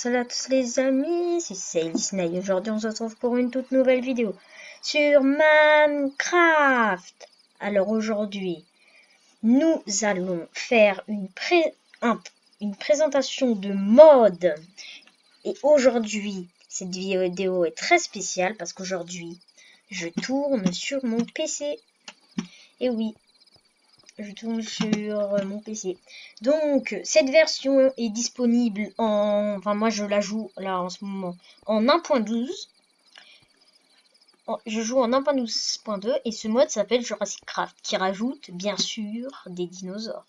salut à tous les amis, c'est Sailisnay. Aujourd'hui on se retrouve pour une toute nouvelle vidéo sur Minecraft. Alors aujourd'hui, nous allons faire une présentation de mode. Et aujourd'hui, cette vidéo est très spéciale parce qu'aujourd'hui, je tourne sur mon PC. Et oui, je tourne sur mon PC. Donc, cette version est disponible en... Enfin, moi, je la joue, là, en ce moment, en 1.12. Je joue en 1.12.2 et ce mode s'appelle Jurassic Craft, qui rajoute, bien sûr, des dinosaures.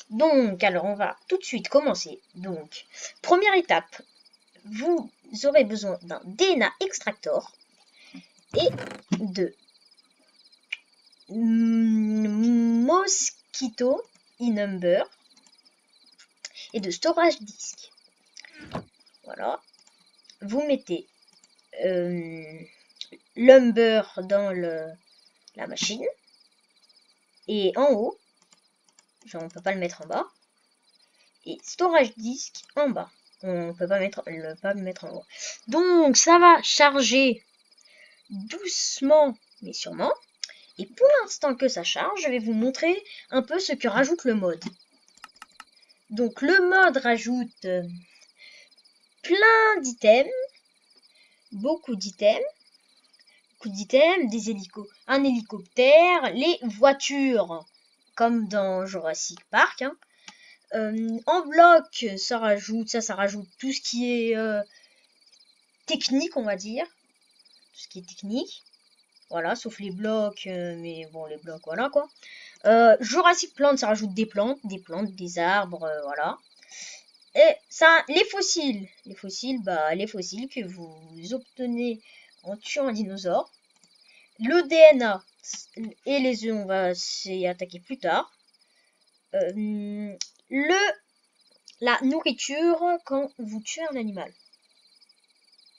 Donc, alors, on va tout de suite commencer. Donc, première étape, vous aurez besoin d'un DNA Extractor et de Mosquito Number et de storage disk. Voilà. Vous mettez lumber dans la machine et en haut, genre on peut pas le mettre en bas, et storage disk en bas. On peut pas le mettre en haut. Donc ça va charger doucement mais sûrement. Et pour l'instant que ça charge, je vais vous montrer un peu ce que rajoute le mode. Donc le mode rajoute plein d'items, beaucoup d'items, des un hélicoptère, les voitures, comme dans Jurassic Park. Hein. En bloc, ça rajoute tout ce qui est technique, on va dire. Tout ce qui est technique. Voilà, sauf les blocs, mais bon, les blocs, voilà quoi. Jurassic Plant, ça rajoute des plantes, des arbres, voilà. Et ça, les fossiles que vous obtenez en tuant un dinosaure. Le DNA et les œufs, on va s'y attaquer plus tard. La nourriture quand vous tuez un animal.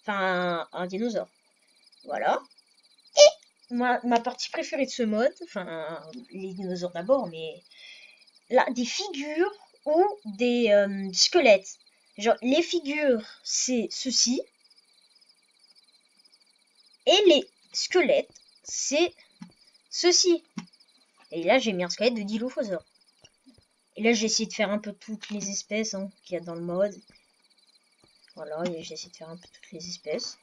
Enfin, un dinosaure. Voilà. Et ma partie préférée de ce mode, enfin, les dinosaures d'abord, mais là, des figures ou des squelettes. Genre, les figures, c'est ceci. Et les squelettes, c'est ceci. Et là, j'ai mis un squelette de Dilophosaure. Et là, j'ai essayé de faire un peu toutes les espèces qu'il y a dans le mode. Voilà, j'ai essayé de faire un peu toutes les espèces.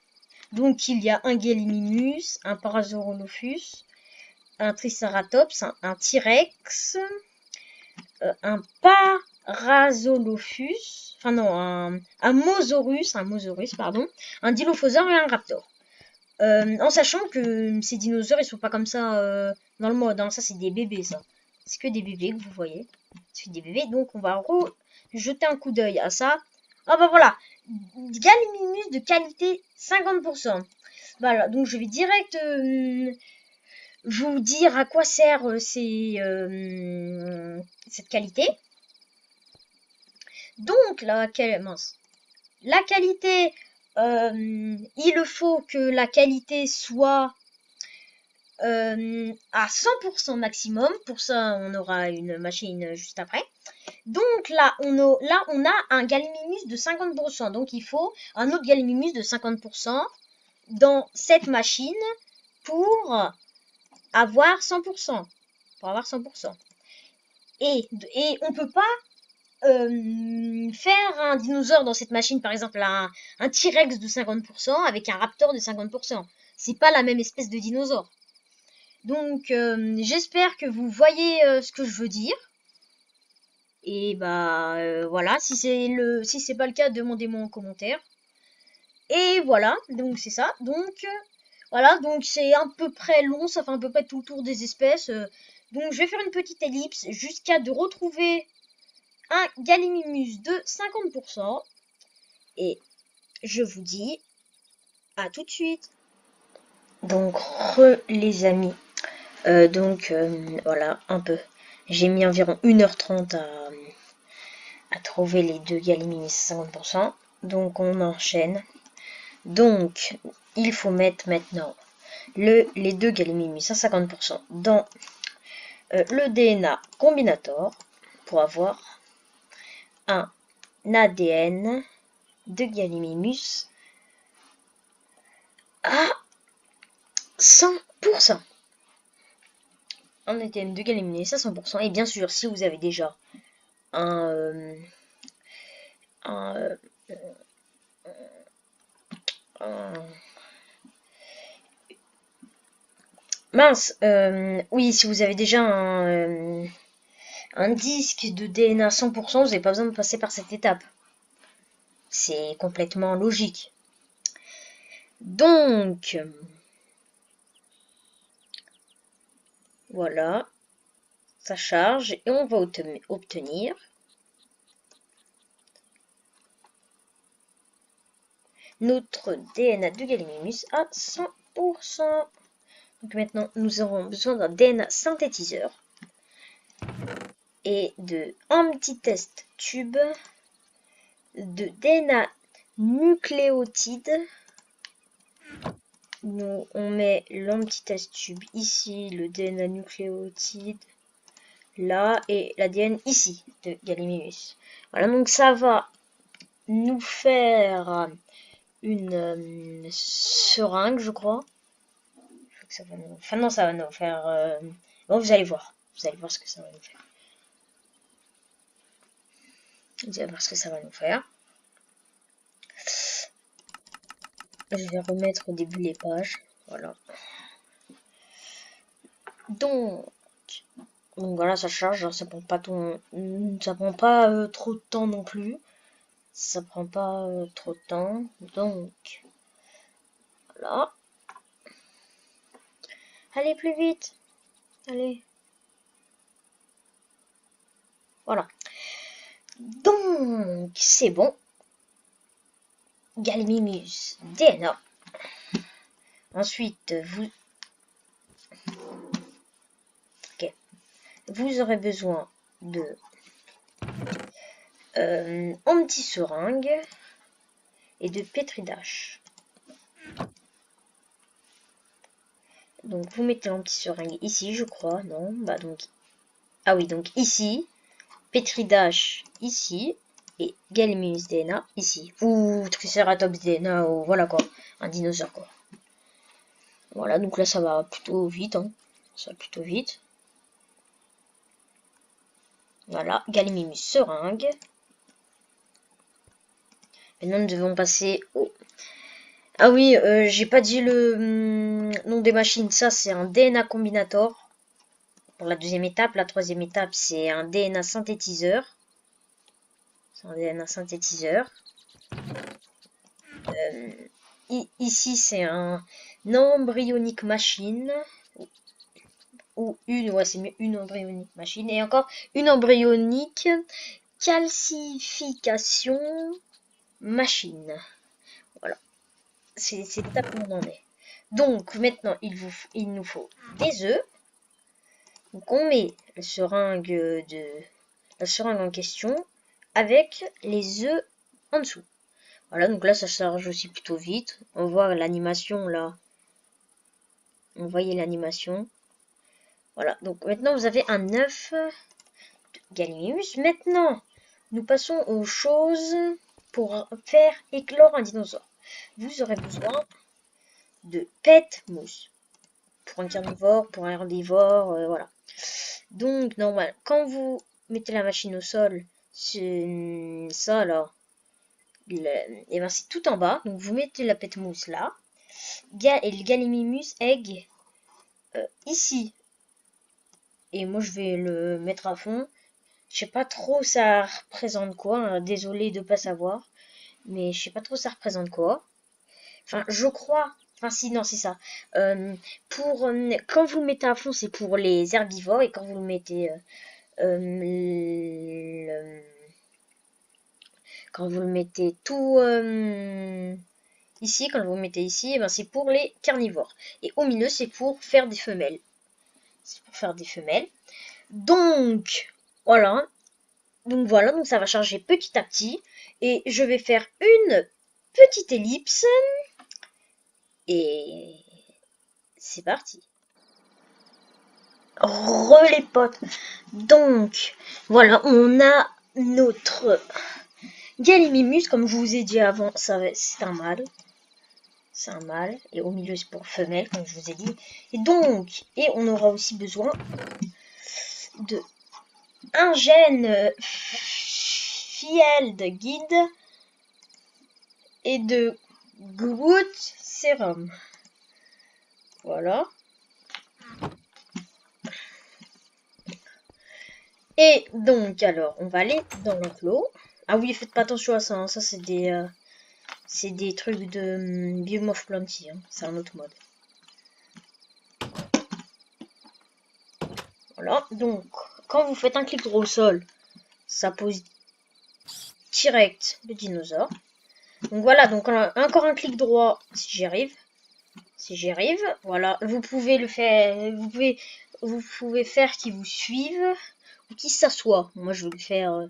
Donc, il y a un Gallimimus, un Parasaurolophus, un Triceratops, un T-Rex, un Parasaurolophus, enfin non, un Mosaurus, pardon, un Dilophosaure et un Raptor. En sachant que ces dinosaures, ils sont pas comme ça dans le mode. Hein. Ça, c'est des bébés, ça. C'est que des bébés que vous voyez. C'est des bébés. Donc, on va jeter un coup d'œil à ça. Ah bah voilà. Gallimimus de qualité 50%. Voilà. Donc, je vais direct vous dire à quoi sert cette qualité. Donc, la qualité... il faut que la qualité soit à 100% maximum. Pour ça, on aura une machine juste après. Donc là, on a un Gallimimus de 50%. Donc il faut un autre Gallimimus de 50% dans cette machine pour avoir 100%. Et on peut pas faire un dinosaure dans cette machine, par exemple un T-Rex de 50% avec un Raptor de 50%. C'est pas la même espèce de dinosaure. Donc j'espère que vous voyez ce que je veux dire. Et bah voilà, si c'est pas le cas, demandez-moi en commentaire. Et voilà, donc c'est ça. Donc voilà, donc c'est à peu près long, ça fait à peu près tout le tour des espèces. Donc je vais faire une petite ellipse jusqu'à de retrouver un Gallimimus de 50%. Et je vous dis à tout de suite. Donc les amis. Voilà, un peu. J'ai mis environ 1h30 à trouver les deux Gallimimus 50%. Donc on enchaîne. Donc il faut mettre maintenant les deux Gallimimus à 50% dans le DNA Combinator pour avoir un ADN de Gallimimus à 100%. Un ADN de Gallimimus à 100%. Et bien sûr, si vous avez déjà un mince, oui, si vous avez déjà un disque de DNA 100%, vous n'avez pas besoin de passer par cette étape. C'est complètement logique. Donc, voilà, ça charge et on va obtenir notre DNA de Gallimimus à 100%. Donc maintenant, nous aurons besoin d'un DNA synthétiseur et de un petit test tube de DNA nucléotide. Nous, on met le petit test tube ici, le DNA nucléotide là et l'ADN ici de Gallimimus. Voilà, donc ça va nous faire une seringue, je crois. Ça va nous... Enfin non, ça va nous faire... Bon, vous allez voir. Vous allez voir ce que ça va nous faire. Vous allez voir ce que ça va nous faire. Je vais remettre au début les pages. Voilà. Donc voilà, ça charge. Ça prend pas trop de temps non plus. Ça prend pas trop de temps. Donc voilà. Allez plus vite. Allez. Voilà. Donc c'est bon. Gallimimus DNA. Ensuite, vous aurez besoin de anti-seringue et de pétridache. Donc vous mettez l'anti-seringue ici, je crois, non? Bah donc, ah oui, donc ici, pétridache ici et Gallimimus DNA ici. Ou Triceratops DNA, ou voilà quoi, un dinosaure quoi. Voilà, donc là ça va plutôt vite, hein. Ça va plutôt vite. Voilà, Gallimimus seringue. Maintenant nous devons passer au... Ah oui, j'ai pas dit le nom des machines. Ça, c'est un DNA combinator. Pour la deuxième étape. La troisième étape, c'est un DNA synthétiseur. C'est un DNA synthétiseur. Ici, c'est un embryonique machine. Ou une, ouais, c'est mieux, une embryonique machine. Et encore, une embryonique calcification machine. Voilà. C'est l'étape où on en est. Donc, maintenant, il nous faut des œufs. Donc on met la seringue en question avec les œufs en dessous. Voilà, donc là ça charge aussi plutôt vite. On voit l'animation là. On voyait l'animation. Voilà, donc maintenant vous avez un œuf de Gallimimus. Maintenant, nous passons aux choses pour faire éclore un dinosaure. Vous aurez besoin de pet mousse. Pour un carnivore, pour un herbivore, voilà. Donc, normal, quand vous mettez la machine au sol, c'est ça là, et ben c'est tout en bas. Donc, vous mettez la pète mousse là, et le Gallimimus egg ici. Et moi, je vais le mettre à fond. Je sais pas trop ça représente quoi, hein. Désolé de pas savoir, mais je sais pas trop ça représente quoi. Enfin, je crois. Enfin, si, non, c'est ça. Quand vous le mettez à fond, c'est pour les herbivores. Et quand vous le mettez... quand vous le mettez tout... ici, quand vous le mettez ici, ben, c'est pour les carnivores. Et au milieu, c'est pour faire des femelles. C'est pour faire des femelles. Donc, voilà. Donc, voilà. Donc, ça va charger petit à petit. Et je vais faire une petite ellipse. Et c'est parti. Les potes. Donc, voilà, on a notre Gallimimus, comme je vous ai dit avant, c'est un mâle. C'est un mâle. Et au milieu, c'est pour femelle, comme je vous ai dit. Et donc, on aura aussi besoin de un gène Field Guide et de Groot Serum. Voilà. Et donc, alors, on va aller dans l'enclos. Ah oui, faites pas attention à ça. Hein. Ça, c'est des trucs de Biome of Plenty. Hein. C'est un autre mode. Voilà. Donc, quand vous faites un clic droit au sol, ça pose direct le dinosaure. Donc voilà. Donc encore un clic droit si j'y arrive. Si j'y arrive, voilà. Vous pouvez le faire. Vous pouvez faire qu'il vous suive ou qu'il s'assoit. Moi, je vais le faire.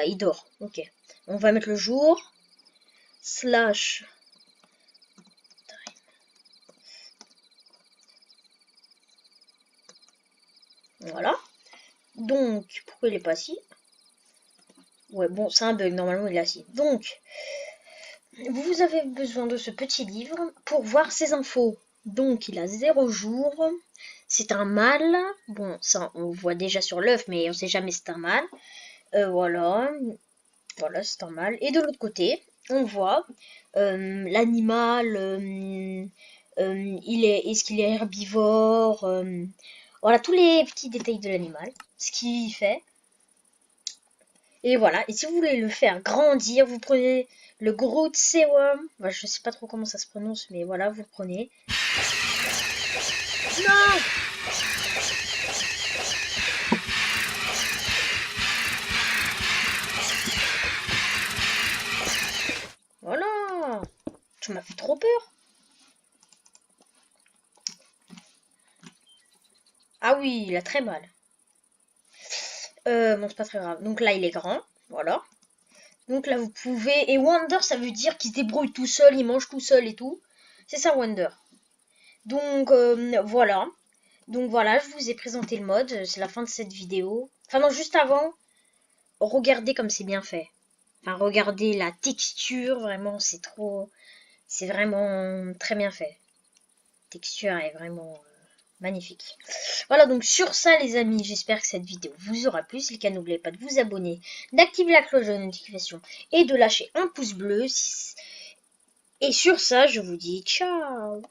Il dort. Ok. On va mettre le jour. Slash. Voilà. Donc, pourquoi il est pas assis? Ouais, bon, c'est un bug. Normalement, il est assis. Donc, vous avez besoin de ce petit livre pour voir ses infos. Donc, il a 0 jours. C'est un mâle. Bon, ça, on voit déjà sur l'œuf, mais on sait jamais si c'est un mâle. Voilà. Voilà, c'est un mâle. Et de l'autre côté, on voit l'animal. Est-ce qu'il est herbivore? Voilà, tous les petits détails de l'animal. Ce qu'il fait. Et voilà. Et si vous voulez le faire grandir, vous prenez le Groot Serum. Enfin, je sais pas trop comment ça se prononce, mais voilà, vous le prenez. Non! Voilà! Tu m'as fait trop peur. Ah oui, il a très mal. Bon, c'est pas très grave. Donc là, il est grand. Voilà. Donc là, vous pouvez... Et Wonder, ça veut dire qu'il se débrouille tout seul, il mange tout seul et tout. C'est ça, Wonder. Donc, voilà. Donc voilà, je vous ai présenté le mode. C'est la fin de cette vidéo. Enfin non, juste avant, regardez comme c'est bien fait. Enfin, regardez la texture. Vraiment, c'est trop... C'est vraiment très bien fait. La texture est vraiment... magnifique. Voilà, donc sur ça les amis, j'espère que cette vidéo vous aura plu. Si c'est le cas, n'oubliez pas de vous abonner, d'activer la cloche de notification et de lâcher un pouce bleu. Et sur ça, je vous dis ciao.